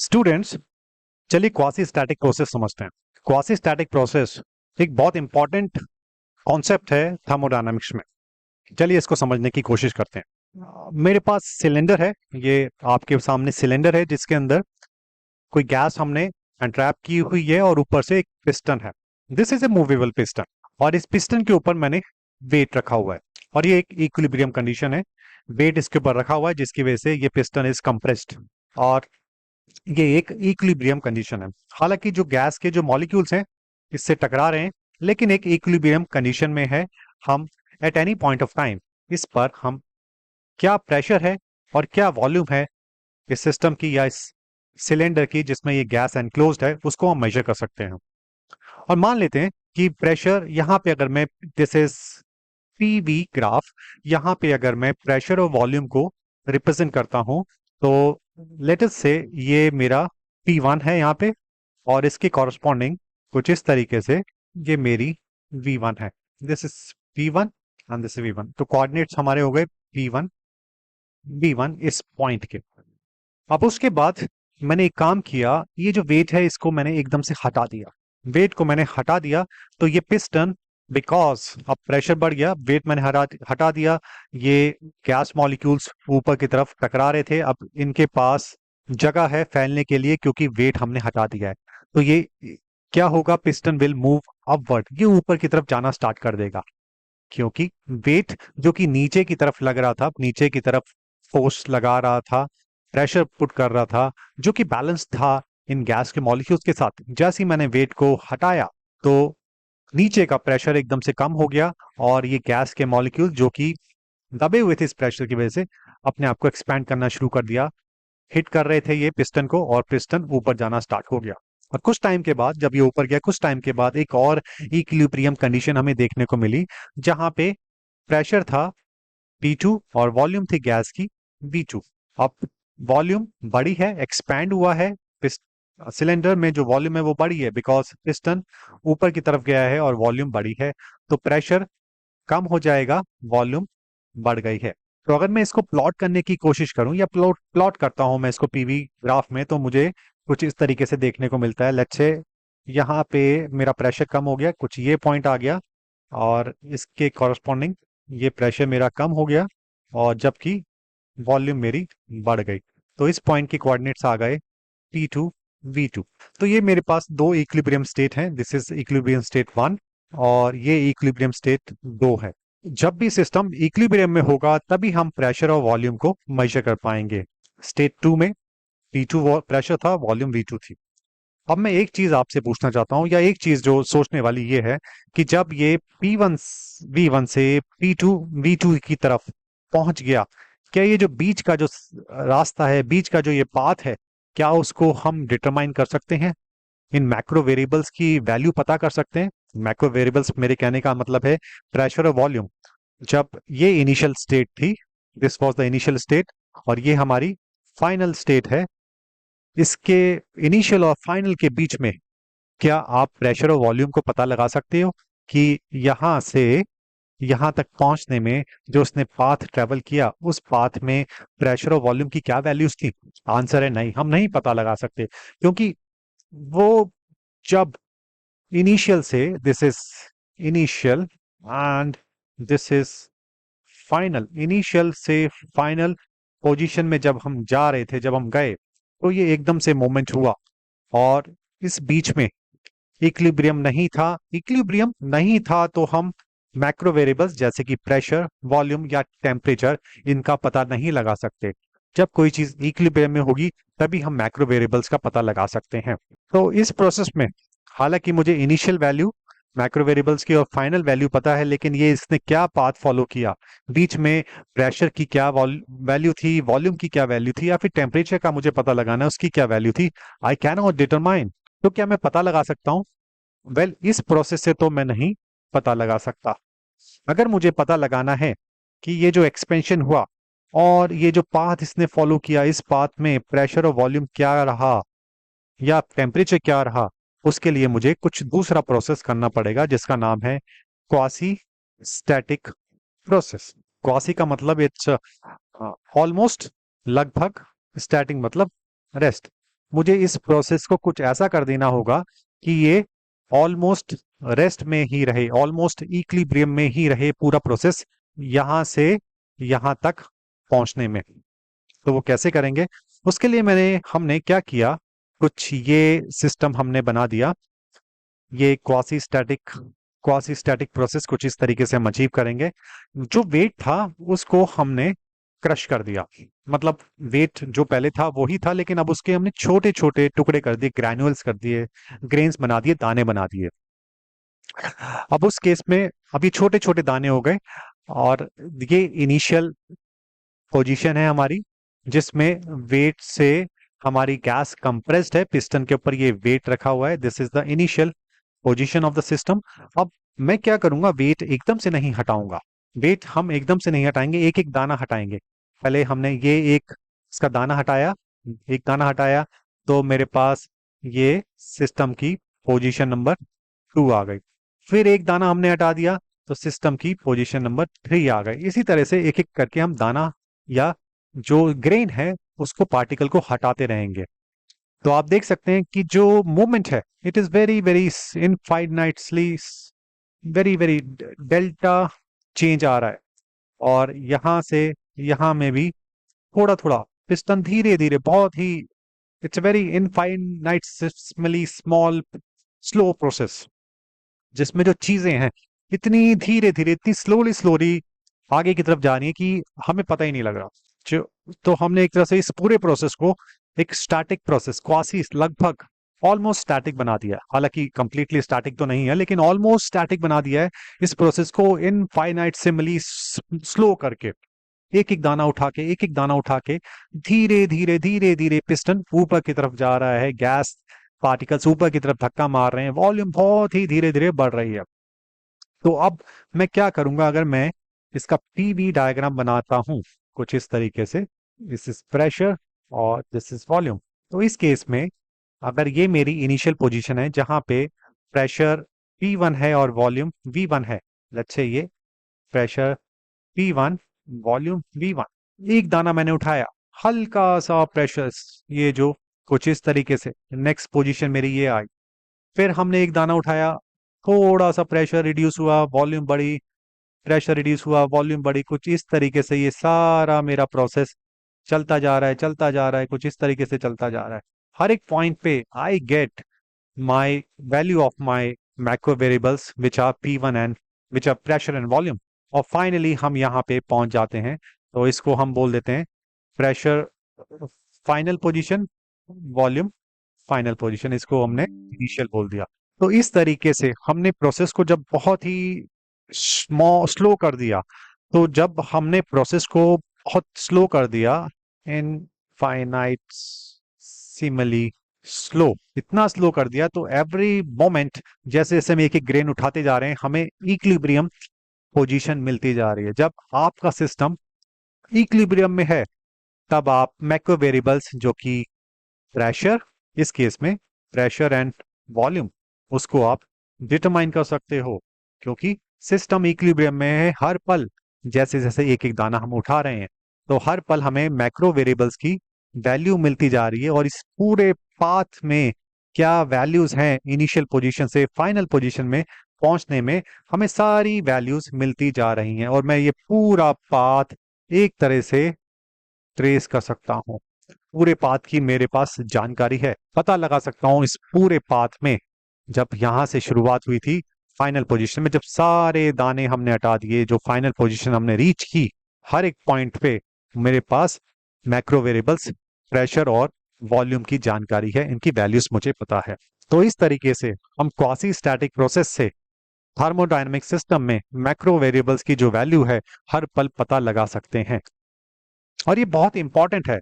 Students, चलिए quasi static process समझते हैं। क्वासी स्टैटिक प्रोसेस एक बहुत इंपॉर्टेंट कॉन्सेप्ट है थर्मोडायनामिक्स में। चलिए इसको समझने की कोशिश करते हैं। मेरे पास सिलेंडर है, ये आपके सामने सिलेंडर है जिसके अंदर कोई गैस हमने एंट्रैप की हुई है और ऊपर से एक पिस्टन है। This is a movable piston और इस पिस्टन के ऊपर मैंने वेट रखा हुआ है और ये एक इक्विलिब्रियम कंडीशन है। वेट इसके ऊपर रखा हुआ है जिसकी वजह से ये पिस्टन इज कंप्रेस्ड और ये एक इक्विलिब्रियम कंडीशन है। हालांकि जो गैस के जो मॉलिक्यूल्स हैं इससे टकरा रहे हैं, लेकिन एक इक्विलिब्रियम कंडीशन में है। हम at any point of time इस पर हम क्या प्रेशर है और क्या वॉल्यूम है इस सिस्टम की या इस सिलेंडर की जिसमें ये गैस एनक्लोज्ड है उसको हम मेजर कर सकते हैं। और मान लेते हैं कि प्रेशर यहाँ पे अगर मैं दिस इज पीवी ग्राफ, यहाँ पे अगर मैं प्रेशर और वॉल्यूम को रिप्रेजेंट करता हूं तो लेट अस से ये मेरा P1 है यहाँ पे और इसके कॉरस्पॉन्डिंग कुछ इस तरीके से ये मेरी V1 है। This is P1 and this is V1। तो कोऑर्डिनेट्स हमारे हो गए P1 V1 इस पॉइंट के। अब उसके बाद मैंने एक काम किया, ये जो वेट है इसको मैंने एकदम से हटा दिया। वेट को मैंने हटा दिया तो ये पिस्टन, बिकॉज अब प्रेशर बढ़ गया, वेट मैंने हटा दिया। ये गैस मॉलिक्यूल्स ऊपर की तरफ टकरा रहे थे, अब इनके पास जगह है फैलने के लिए क्योंकि वेट हमने हटा दिया है। तो ये क्या होगा, पिस्टन विल मूव अपवर्ड, ये ऊपर की तरफ जाना स्टार्ट कर देगा क्योंकि वेट जो कि नीचे की तरफ लग रहा था, नीचे की तरफ फोर्स लगा रहा था, प्रेशर पुट कर रहा था जो कि बैलेंस था इन गैस के मॉलिक्यूल्स के साथ। जैसे ही मैंने वेट को हटाया तो नीचे का प्रेशर एकदम से कम हो गया और ये गैस के मॉलिक्यूल जो कि दबे हुए थे इस प्रेशर की वजह से अपने आप को एक्सपैंड करना शुरू कर दिया। हिट कर रहे थे ये पिस्टन को और पिस्टन ऊपर जाना स्टार्ट हो गया। और कुछ टाइम के बाद जब ये ऊपर गया, कुछ टाइम के बाद एक और इक्विलिब्रियम कंडीशन हमें देखने को मिली जहां पे प्रेशर था P2 और वॉल्यूम थी गैस की V2। अब वॉल्यूम बड़ी है, एक्सपैंड हुआ है, सिलेंडर में जो वॉल्यूम है वो बड़ी है बिकॉज पिस्टन ऊपर की तरफ गया है और वॉल्यूम बड़ी है। तो प्रेशर कम हो जाएगा, वॉल्यूम बढ़ गई है। तो अगर मैं इसको प्लॉट करने की कोशिश करूं या प्लॉट प्लॉट करता हूं मैं इसको पीवी ग्राफ में, तो मुझे कुछ इस तरीके से देखने को मिलता है। लेट्स से यहाँ पे मेरा प्रेशर कम हो गया, कुछ ये पॉइंट आ गया और इसके कॉरस्पॉन्डिंग ये प्रेशर मेरा कम हो गया और जबकि वॉल्यूम मेरी बढ़ गई। तो इस पॉइंट के कोऑर्डिनेट्स आ गए P2 V2। तो ये मेरे पास दो इक्विलिब्रियम स्टेट हैं, दिस इज इक्विलिब्रियम स्टेट 1 और ये इक्विलिब्रियम स्टेट 2 है। जब भी सिस्टम इक्विलिब्रियम में होगा तभी हम प्रेशर और वॉल्यूम को मेजर कर पाएंगे। स्टेट 2 में P2 प्रेशर था, वॉल्यूम V2 थी। अब मैं एक चीज आपसे पूछना चाहता हूं या एक चीज जो सोचने वाली ये है कि जब ये P1 V1 से P2 V2 की तरफ पहुंच गया, क्या ये जो बीच का जो रास्ता है, बीच का जो ये पाथ है, क्या उसको हम डिटरमाइन कर सकते हैं? इन मैक्रो वेरिएबल्स की वैल्यू पता कर सकते हैं? मैक्रो वेरिएबल्स मेरे कहने का मतलब है प्रेशर और वॉल्यूम। जब ये इनिशियल स्टेट थी, this was the initial state और ये हमारी फाइनल स्टेट है, इसके इनिशियल और फाइनल के बीच में क्या आप प्रेशर और वॉल्यूम को पता लगा सकते हो कि यहां से यहां तक पहुंचने में जो उसने पाथ ट्रेवल किया उस पाथ में प्रेशर और वॉल्यूम की क्या वैल्यूज थी? आंसर है नहीं, हम नहीं पता लगा सकते क्योंकि वो जब इनिशियल से, this is initial and this is final, initial से फाइनल पोजीशन में जब हम जा रहे थे, जब हम गए तो ये एकदम से मोमेंट हुआ और इस बीच में इक्विलिब्रियम नहीं था। इक्विलिब्रियम नहीं था तो हम मैक्रो वेरिएबल्स जैसे कि प्रेशर, वॉल्यूम या टेम्परेचर इनका पता नहीं लगा सकते। जब कोई चीज इक्विलिब्रियम में होगी तभी हम मैक्रो वेरिएबल्स का पता लगा सकते हैं। तो इस प्रोसेस में हालांकि मुझे इनिशियल वैल्यू मैक्रो वेरिएबल्स की और फाइनल वैल्यू पता है, लेकिन ये इसने क्या पाथ फॉलो किया, बीच में प्रेशर की क्या वैल्यू थी, वॉल्यूम की क्या वैल्यू थी या फिर टेम्परेचर का मुझे पता लगाना है उसकी क्या वैल्यू थी, आई कैन नॉट डिटरमाइन। तो क्या मैं पता लगा सकता हूं? वेल, इस प्रोसेस से तो मैं नहीं पता लगा सकता। अगर मुझे पता लगाना है कि ये जो एक्सपेंशन हुआ और ये जो पाथ इसने फॉलो किया, इस पाथ में प्रेशर और वॉल्यूम क्या रहा या टेम्परेचर क्या रहा, उसके लिए मुझे कुछ दूसरा प्रोसेस करना पड़ेगा जिसका नाम है क्वासी स्टैटिक प्रोसेस। क्वासी का मतलब इट्स ऑलमोस्ट, लगभग, स्टैटिक मतलब रेस्ट। मुझे इस प्रोसेस को कुछ ऐसा कर देना होगा कि ये ऑलमोस्ट रेस्ट में ही रहे, ऑलमोस्ट इक्विलिब्रियम में ही रहे पूरा प्रोसेस, यहां से यहां तक पहुंचने में। तो वो कैसे करेंगे, उसके लिए हमने क्या किया, कुछ ये सिस्टम हमने बना दिया। ये क्वासी स्टैटिक प्रोसेस कुछ इस तरीके से हम अचीव करेंगे। जो वेट था उसको हमने क्रश कर दिया, मतलब वेट जो पहले था वो ही था, लेकिन अब उसके हमने छोटे छोटे टुकड़े कर दिए, ग्रैन्युअल्स कर दिए, ग्रेन्स बना दिए, दाने बना दिए। अब उस केस में अब ये छोटे छोटे दाने हो गए, और ये इनिशियल पोजीशन है हमारी, जिसमें वेट से हमारी गैस कंप्रेस्ड है, पिस्टन के ऊपर ये वेट रखा हुआ है। This is the initial position of the system. अब मैं क्या करूंगा, वेट एकदम से नहीं हटाऊंगा, वेट हम एकदम से नहीं हटाएंगे, एक एक दाना हटाएंगे। पहले हमने ये एक इसका दाना हटाया, एक दाना हटाया, तो मेरे पास ये सिस्टम की पोजीशन नंबर 2 आ गई। फिर एक दाना हमने हटा दिया, तो सिस्टम की पोजीशन नंबर 3 आ गई। इसी तरह से एक एक करके हम दाना या जो ग्रेन है उसको, पार्टिकल को हटाते रहेंगे। तो आप देख सकते हैं कि जो मूवमेंट है, it is very very infinitely, very very delta change आ रहा है। और यहां से यहां में भी थोड़ा थोड़ा पिस्टन धीरे धीरे, बहुत ही, it's very infinitely small slow process, जिसमें जो चीजें हैं इतनी धीरे धीरे, इतनी स्लोली स्लोली आगे की तरफ जा रही है कि हमें पता ही नहीं लग रहा। जो तो हमने एक तरह से इस पूरे प्रोसेस को एक स्टैटिक प्रोसेस, क्वासी लगभग ऑलमोस्ट स्टैटिक बना दिया है। हालांकि कंप्लीटली स्टैटिक तो नहीं है, लेकिन ऑलमोस्ट स्टैटिक बना दिया है इस प्रोसेस को, इनफाइनाइटसिमली स्लो करके, एक एक दाना उठा के, एक एक दाना उठा के, धीरे धीरे पिस्टन ऊपर की तरफ जा रहा है, गैस पार्टिकल्स ऊपर की तरफ धक्का मार रहे हैं, वॉल्यूम बहुत ही धीरे धीरे बढ़ रही है। तो अब मैं क्या करूंगा, अगर मैं इसका पीवी डायग्राम बनाता हूं कुछ इस तरीके से, दिस इज प्रेशर और दिस इज वॉल्यूम। तो इस केस में अगर ये मेरी इनिशियल पोजीशन है जहां पे प्रेशर P1 है और वॉल्यूम V1 है, लेट्स से ये प्रेशर P1, वॉल्यूम V1, एक दाना मैंने उठाया, हल्का सा प्रेशर, ये जो कुछ इस तरीके से, नेक्स्ट पोजीशन मेरी ये आई। फिर हमने एक दाना उठाया, थोड़ा सा प्रेशर रिड्यूस हुआ, वॉल्यूम बढ़ी, प्रेशर रिड्यूस हुआ, वॉल्यूम बढ़ी, कुछ इस तरीके से ये सारा मेरा प्रोसेस चलता जा रहा है, चलता जा रहा है, कुछ इस तरीके से चलता जा रहा है। हर एक पॉइंट पे I get my value of my macro variables which are P1 and which are pressure and volume. और फाइनली हम यहाँ पे पहुंच जाते हैं, तो इसको हम बोल देते हैं pressure final position, volume final position, इसको हमने इनिशियल बोल दिया। तो इस तरीके से हमने प्रोसेस को जब बहुत ही स्लो कर दिया, तो जब हमने प्रोसेस को बहुत स्लो कर दिया, इनफाइनाइट सिमली स्लो, इतना स्लो कर दिया, तो एवरी मोमेंट जैसे जैसे हम एक एक ग्रेन उठाते जा रहे हैं, हमें इक्विलिब्रियम पोजीशन मिलती जा रही है। जब आपका सिस्टम इक्विलिब्रियम में है, तब आप मैक्रो वेरिएबल्स जो कि प्रेशर, इस केस में प्रेशर एंड वॉल्यूम, उसको आप डिटरमाइन कर सकते हो, क्योंकि सिस्टम इक्विलिब्रियम में है हर पल। जैसे जैसे एक एक दाना हम उठा रहे हैं, तो हर पल हमें मैक्रो वेरिएबल्स की वैल्यू मिलती जा रही है, और इस पूरे पाथ में क्या वैल्यूज हैं, इनिशियल पोजीशन से फाइनल पोजीशन में पहुंचने में हमें सारी वैल्यूज मिलती जा रही हैं, और मैं ये पूरा पाथ एक तरह से ट्रेस कर सकता हूं। पूरे पाथ की मेरे पास जानकारी है, पता लगा सकता हूं इस पूरे पाथ में, जब यहां से शुरुआत हुई थी फाइनल पोजीशन में, जब सारे दाने हमने हटा दिए, जो फाइनल पोजीशन हमने रीच की, हर एक पॉइंट पे मेरे पास मैक्रो वेरिएबल्स प्रेशर और वॉल्यूम की जानकारी है, इनकी वैल्यूज मुझे पता है। तो इस तरीके से हम क्वासी स्टैटिक प्रोसेस से थर्मोडायनेमिक सिस्टम में मैक्रो वेरिएबल्स की जो वैल्यू है हर पल पता लगा सकते हैं। और ये बहुत इंपॉर्टेंट है।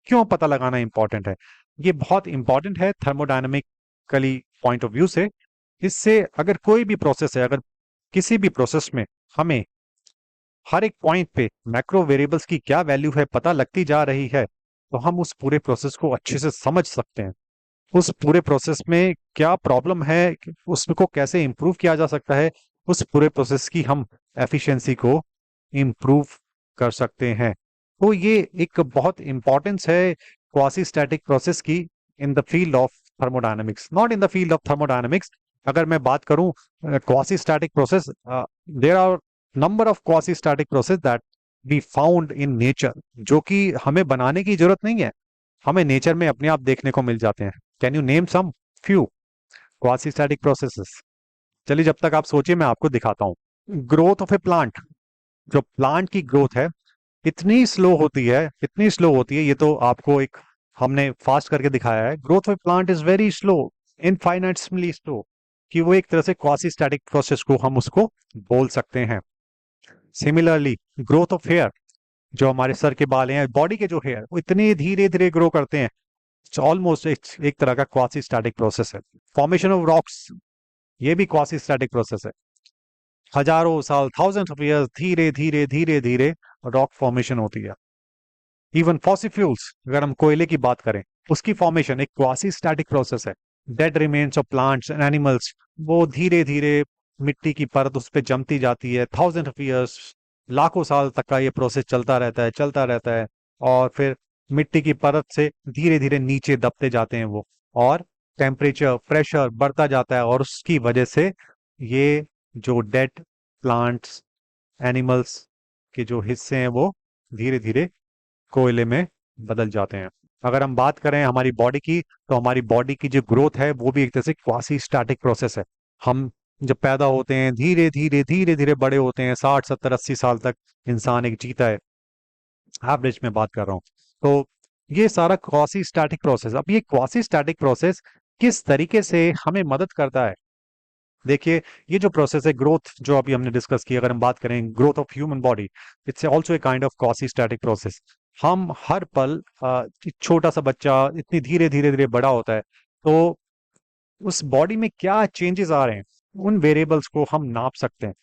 क्यों पता लगाना इंपॉर्टेंट है? ये बहुत इंपॉर्टेंट है थर्मोडायनेमिकली पॉइंट ऑफ व्यू से। इससे अगर कोई भी प्रोसेस है, अगर किसी भी प्रोसेस में हमें हर एक पॉइंट पे मैक्रो वेरिएबल्स की क्या वैल्यू है पता लगती जा रही है, तो हम उस पूरे प्रोसेस को अच्छे से समझ सकते हैं। उस पूरे प्रोसेस में क्या प्रॉब्लम है, उसको कैसे इंप्रूव किया जा सकता है, उस पूरे प्रोसेस की हम एफिशिएंसी को इंप्रूव कर सकते हैं। तो ये एक बहुत इंपॉर्टेंस है क्वासी स्टैटिक प्रोसेस की, in the field of thermodynamics, not in the field of thermodynamics. अगर मैं बात करूं quasi static process, there are number of quasi static process that be found in nature, जो कि हमें बनाने की जरूरत नहीं है, हमें नेचर में अपने आप देखने को मिल जाते हैं। Can you name some few quasi static processes? चलिए जब तक आप सोचिए मैं आपको दिखाता हूँ। ग्रोथ ऑफ ए प्लांट, जो प्लांट की ग्रोथ है इतनी स्लो होती है, इतनी स्लो होती है, ये तो आपको एक हमने फास्ट करके दिखाया है। Growth of plant is very slow, infinitely slow, कि वो एक तरह से क्वासी स्टैटिक प्रोसेस को हम उसको बोल सकते हैं। सिमिलरली ग्रोथ ऑफ हेयर, जो हमारे सर के बाल हैं, बॉडी के जो हेयर, वो इतने धीरे धीरे ग्रो करते हैं, ऑलमोस्ट एक तरह का क्वासी स्टैटिक प्रोसेस है। फॉर्मेशन ऑफ रॉक्स, ये भी क्वासी स्टैटिक प्रोसेस है। हजारों साल, थाउजेंड ऑफ ईयर्स, धीरे धीरे धीरे धीरे रॉक फॉर्मेशन होती है। इवन फॉसिल फ्यूल्स, अगर हम कोयले की बात करें, उसकी फॉर्मेशन एक क्वासी स्टैटिक प्रोसेस है। Dead remains of plants and animals, वो धीरे धीरे मिट्टी की परत उस पर जमती जाती है। थाउजेंड ऑफ ईयर्स, लाखों साल तक का ये प्रोसेस चलता रहता है, चलता रहता है, और फिर मिट्टी की परत से धीरे धीरे नीचे दबते जाते हैं वो, और टेम्परेचर, प्रेशर बढ़ता जाता है, और उसकी वजह से ये जो डेड प्लांट्स, एनिमल्स के जो हिस्से हैं वो धीरे धीरे कोयले में बदल जाते हैं। अगर हम बात करें हमारी बॉडी की, तो हमारी बॉडी की जो ग्रोथ है वो भी एक तरह से क्वासी स्टैटिक प्रोसेस है। हम जब पैदा होते हैं धीरे धीरे धीरे धीरे बड़े होते हैं, 60 70 80 साल तक इंसान एक जीता है, एवरेज में बात कर रहा हूँ। तो ये सारा क्वासी स्टैटिक प्रोसेस, अब ये क्वासी स्टैटिक प्रोसेस किस तरीके से हमें मदद करता है? देखिए, ये जो प्रोसेस है ग्रोथ, जो अभी हमने डिस्कस किया, अगर हम बात करें growth of human body, it's also a kind of quasi static process. हम हर पल एक छोटा सा बच्चा इतनी धीरे धीरे धीरे बड़ा होता है, तो उस बॉडी में क्या चेंजेस आ रहे हैं, उन वेरिएबल्स को हम नाप सकते हैं।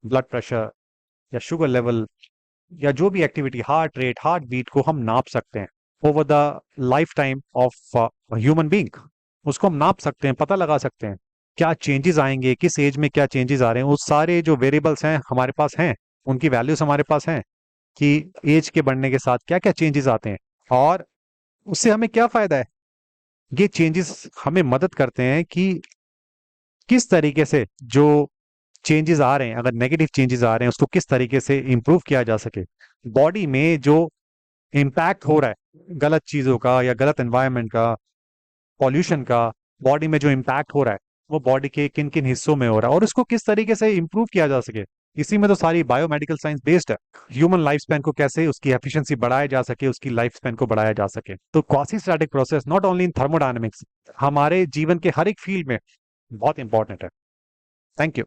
ब्लड प्रेशर या शुगर लेवल या जो भी activity, heart rate, heart beat को हम नाप सकते हैं over the life time of human being. उसको हम नाप सकते हैं, पता लगा सकते हैं क्या चेंजेस आएंगे, किस एज में क्या चेंजेस आ रहे हैं। वो सारे जो वेरिएबल्स हैं हमारे पास हैं, उनकी वैल्यूज हमारे पास हैं कि एज के बढ़ने के साथ क्या क्या चेंजेस आते हैं, और उससे हमें क्या फायदा है। ये चेंजेस हमें मदद करते हैं कि किस तरीके से जो चेंजेस आ रहे हैं, अगर नेगेटिव चेंजेस आ रहे हैं, उसको किस तरीके से इंप्रूव किया जा सके। बॉडी में जो इम्पैक्ट हो रहा है गलत चीजों का या गलत एनवायरनमेंट का, पॉल्यूशन का, बॉडी में जो इम्पैक्ट हो रहा है वो बॉडी के किन किन हिस्सों में हो रहा है, और उसको किस तरीके से इंप्रूव किया जा सके। इसी में तो सारी बायोमेडिकल साइंस बेस्ड है। ह्यूमन लाइफ स्पैन को कैसे उसकी एफिशिएंसी बढ़ाया जा सके, उसकी लाइफ स्पैन को बढ़ाया जा सके। तो quasi static process not only in thermodynamics, हमारे जीवन के हर एक फील्ड में बहुत इंपॉर्टेंट है। Thank you.